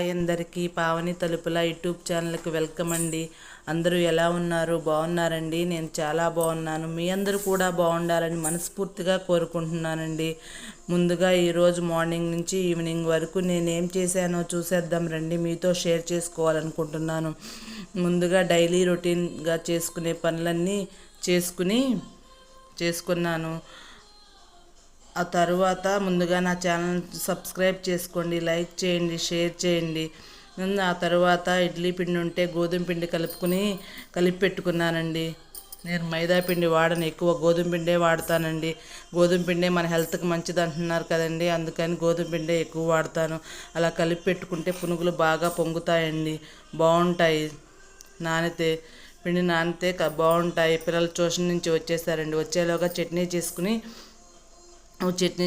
అందరికీ పావని తలుపుల యూట్యూబ్ ఛానల్కి వెల్కమ్ అండి. అందరూ ఎలా ఉన్నారు? బాగున్నారండి? నేను చాలా బాగున్నాను. మీ అందరూ కూడా బాగుండాలని మనస్ఫూర్తిగా కోరుకుంటున్నానండి. ముందుగా ఈరోజు మార్నింగ్ నుంచి ఈవినింగ్ వరకు నేనేం చేశానో చూసేద్దాం రండి. మీతో షేర్ చేసుకోవాలనుకుంటున్నాను. ముందుగా డైలీ రొటీన్గా చేసుకునే పనులన్నీ చేసుకున్నాను. ఆ తర్వాత ముందుగా నా ఛానల్ సబ్స్క్రైబ్ చేసుకోండి, లైక్ చేయండి, షేర్ చేయండి. ఆ తర్వాత ఇడ్లీ పిండి ఉంటే గోధుమ పిండి కలిపి పెట్టుకున్నానండి. నేను మైదా పిండి వాడను, ఎక్కువ గోధుమ పిండే వాడతానండి. గోధుమ పిండే మన హెల్త్కి మంచిది అంటున్నారు కదండి, అందుకని గోధుమ పిండే ఎక్కువ వాడతాను. అలా కలిపి పెట్టుకుంటే పునుగులు బాగా పొంగుతాయండి, బాగుంటాయి. పిండి నానితే బాగుంటాయి. పిల్లలు ట్యూషన్ నుంచి వచ్చేసారండి. వచ్చేలోగా చట్నీ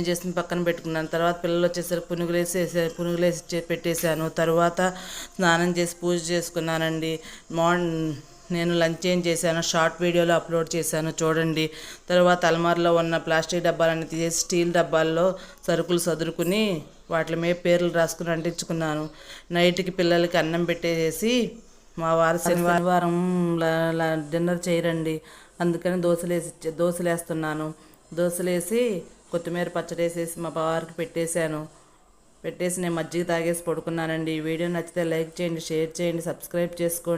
చేసి పక్కన పెట్టుకున్నాను. తర్వాత పిల్లలు వచ్చేసరికి పునుగులేసి పెట్టేశాను. తర్వాత స్నానం చేసి పూజ చేసుకున్నానండి. నేను లంచ్ ఏం చేశాను షార్ట్ వీడియోలో అప్లోడ్ చేశాను, చూడండి. తర్వాత అల్మార్లో ఉన్న ప్లాస్టిక్ డబ్బాలన్నీ తీసేసి స్టీల్ డబ్బాల్లో సరుకులు సదురుకుని వాటి మీద పేర్లు రాసుకుని అంటించుకున్నాను. నైట్కి పిల్లలకి అన్నం పెట్టేసి, మా వారు శనివారం డిన్నర్ చేయరండి, అందుకని దోశలేస్తున్నాను. దోశలేసి కొత్తిమీర పచ్చడి వేసేసి మా వారికి పెట్టేసి నేను మజ్జిగ తాగేసి పడుకున్నానండి. ఈ వీడియో నచ్చితే లైక్ చేయండి, షేర్ చేయండి, సబ్స్క్రైబ్ చేసుకోండి.